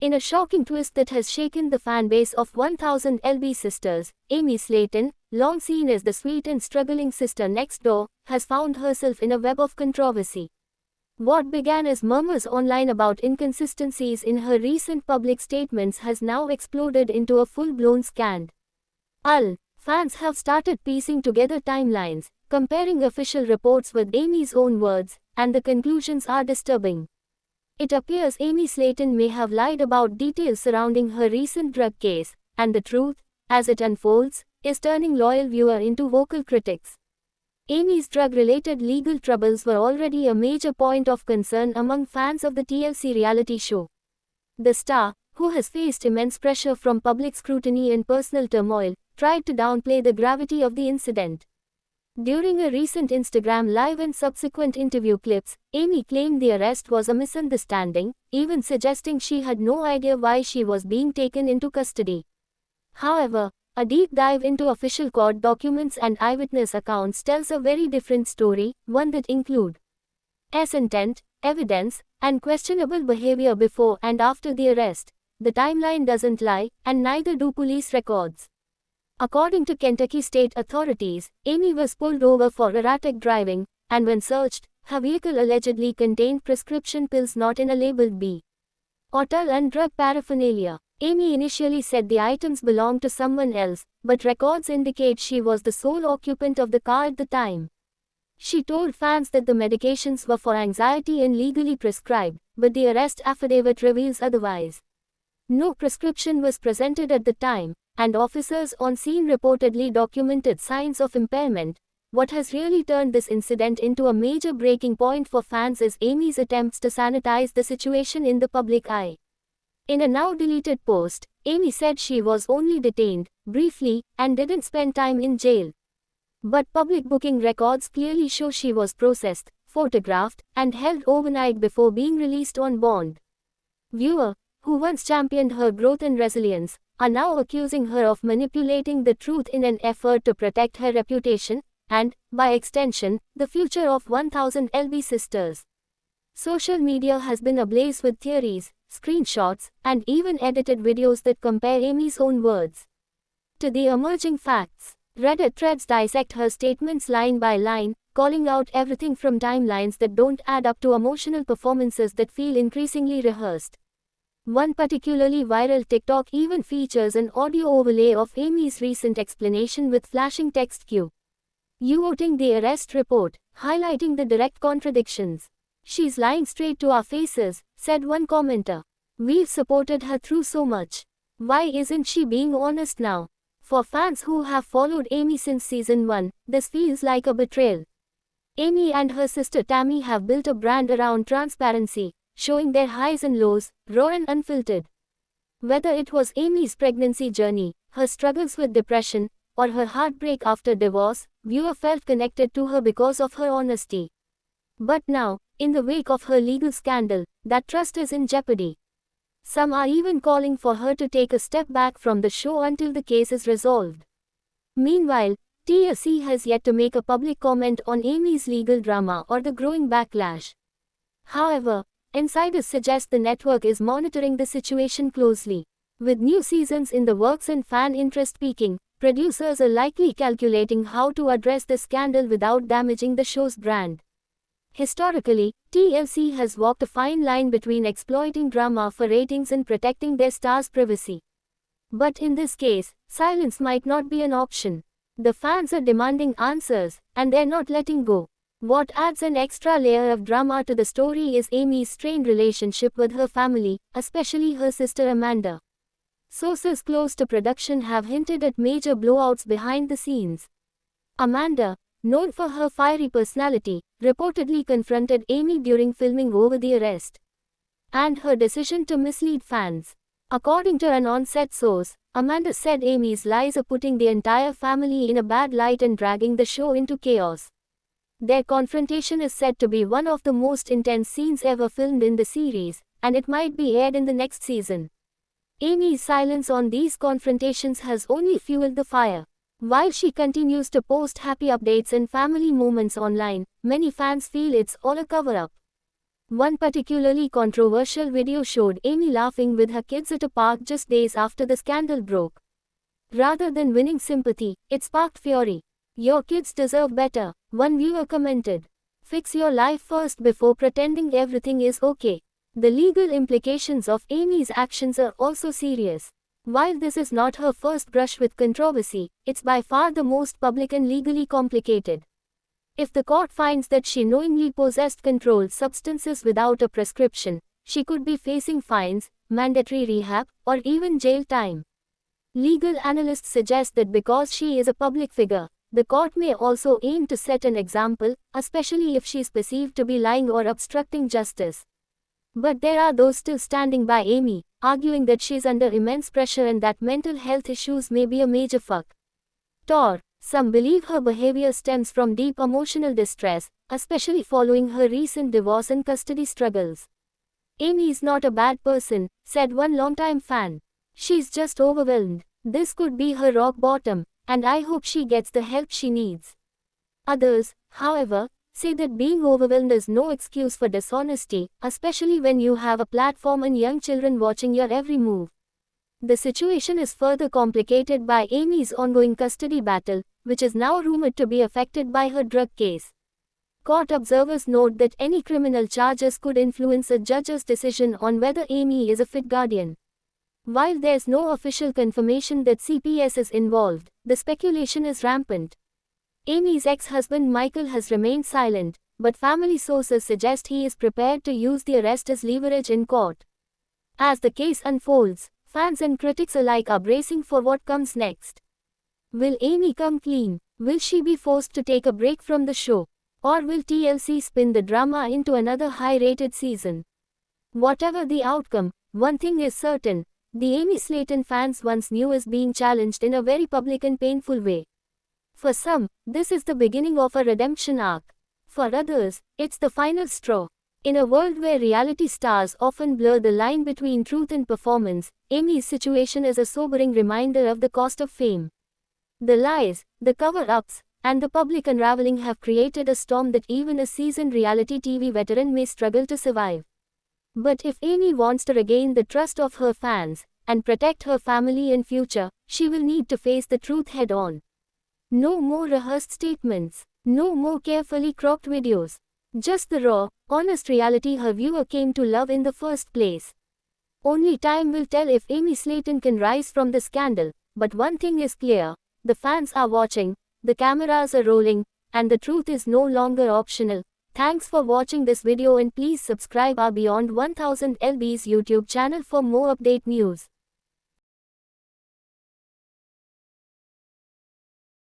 In a shocking twist that has shaken the fanbase of 1000 LB Sisters, Amy Slayton, long seen as the sweet and struggling sister next door, has found herself in a web of controversy. What began as murmurs online about inconsistencies in her recent public statements has now exploded into a full-blown scandal. Fans have started piecing together timelines, comparing official reports with Amy's own words, and the conclusions are disturbing. It appears Amy Slayton may have lied about details surrounding her recent drug case, and the truth, as it unfolds, is turning loyal viewers into vocal critics. Amy's drug-related legal troubles were already a major point of concern among fans of the TLC reality show. The star, who has faced immense pressure from public scrutiny and personal turmoil, tried to downplay the gravity of the incident. During a recent Instagram Live and subsequent interview clips, Amy claimed the arrest was a misunderstanding, even suggesting she had no idea why she was being taken into custody. However, a deep dive into official court documents and eyewitness accounts tells a very different story, one that includes intent, evidence, and questionable behavior before and after the arrest. The timeline doesn't lie, and neither do police records. According to Kentucky state authorities, Amy was pulled over for erratic driving, and when searched, her vehicle allegedly contained prescription pills not in a labeled B bottle and drug paraphernalia. Amy initially said the items belonged to someone else, but records indicate she was the sole occupant of the car at the time. She told fans that the medications were for anxiety and legally prescribed, but the arrest affidavit reveals otherwise. No prescription was presented at the time, and officers on scene reportedly documented signs of impairment. What has really turned this incident into a major breaking point for fans is Amy's attempts to sanitize the situation in the public eye. In a now-deleted post, Amy said she was only detained, briefly, and didn't spend time in jail. But public booking records clearly show she was processed, photographed, and held overnight before being released on bond. Viewers, who once championed her growth and resilience, are now accusing her of manipulating the truth in an effort to protect her reputation, and, by extension, the future of 1000 LB Sisters. Social media has been ablaze with theories, screenshots, and even edited videos that compare Amy's own words to the emerging facts. Reddit threads dissect her statements line by line, calling out everything from timelines that don't add up to emotional performances that feel increasingly rehearsed. One particularly viral TikTok even features an audio overlay of Amy's recent explanation with flashing text cue. Quoting the arrest report, highlighting the direct contradictions. "She's lying straight to our faces," said one commenter. "We've supported her through so much. Why isn't she being honest now?" For fans who have followed Amy since season 1, this feels like a betrayal. Amy and her sister Tammy have built a brand around transparency, showing their highs and lows, raw and unfiltered. Whether it was Amy's pregnancy journey, her struggles with depression, or her heartbreak after divorce, viewers felt connected to her because of her honesty. But now, in the wake of her legal scandal, that trust is in jeopardy. Some are even calling for her to take a step back from the show until the case is resolved. Meanwhile, TLC has yet to make a public comment on Amy's legal drama or the growing backlash. However, insiders suggest the network is monitoring the situation closely. With new seasons in the works and fan interest peaking, producers are likely calculating how to address the scandal without damaging the show's brand. Historically, TLC has walked a fine line between exploiting drama for ratings and protecting their stars' privacy. But in this case, silence might not be an option. The fans are demanding answers, and they're not letting go. What adds an extra layer of drama to the story is Amy's strained relationship with her family, especially her sister Amanda. Sources close to production have hinted at major blowouts behind the scenes. Amanda, known for her fiery personality, reportedly confronted Amy during filming over the arrest and her decision to mislead fans. According to an on-set source, Amanda said Amy's lies are putting the entire family in a bad light and dragging the show into chaos. Their confrontation is said to be one of the most intense scenes ever filmed in the series, and it might be aired in the next season. Amy's silence on these confrontations has only fueled the fire. While she continues to post happy updates and family moments online, many fans feel it's all a cover-up. One particularly controversial video showed Amy laughing with her kids at a park just days after the scandal broke. Rather than winning sympathy, it sparked fury. "Your kids deserve better," one viewer commented. "Fix your life first before pretending everything is okay." The legal implications of Amy's actions are also serious. While this is not her first brush with controversy, it's by far the most public and legally complicated. If the court finds that she knowingly possessed controlled substances without a prescription, she could be facing fines, mandatory rehab, or even jail time. Legal analysts suggest that because she is a public figure, the court may also aim to set an example, especially if she is perceived to be lying or obstructing justice. But there are those still standing by Amy, arguing that she is under immense pressure and that mental health issues may be a major factor. Some believe her behavior stems from deep emotional distress, especially following her recent divorce and custody struggles. "Amy is not a bad person," said one longtime fan. "She's just overwhelmed. This could be her rock bottom, and I hope she gets the help she needs." Others, however, say that being overwhelmed is no excuse for dishonesty, especially when you have a platform and young children watching your every move. The situation is further complicated by Amy's ongoing custody battle, which is now rumored to be affected by her drug case. Court observers note that any criminal charges could influence a judge's decision on whether Amy is a fit guardian. While there's no official confirmation that CPS is involved, the speculation is rampant. Amy's ex-husband Michael has remained silent, but family sources suggest he is prepared to use the arrest as leverage in court. As the case unfolds, fans and critics alike are bracing for what comes next. Will Amy come clean? Will she be forced to take a break from the show? Or will TLC spin the drama into another high-rated season? Whatever the outcome, one thing is certain: the Amy Slayton fans once knew is being challenged in a very public and painful way. For some, this is the beginning of a redemption arc. For others, it's the final straw. In a world where reality stars often blur the line between truth and performance, Amy's situation is a sobering reminder of the cost of fame. The lies, the cover-ups, and the public unraveling have created a storm that even a seasoned reality TV veteran may struggle to survive. But if Amy wants to regain the trust of her fans, and protect her family and future, she will need to face the truth head-on. No more rehearsed statements. No more carefully cropped videos. Just the raw, honest reality her viewer came to love in the first place. Only time will tell if Amy Slayton can rise from the scandal, but one thing is clear: the fans are watching, the cameras are rolling, and the truth is no longer optional. Thanks for watching this video and please subscribe our Beyond 1000 LB's YouTube channel for more update news.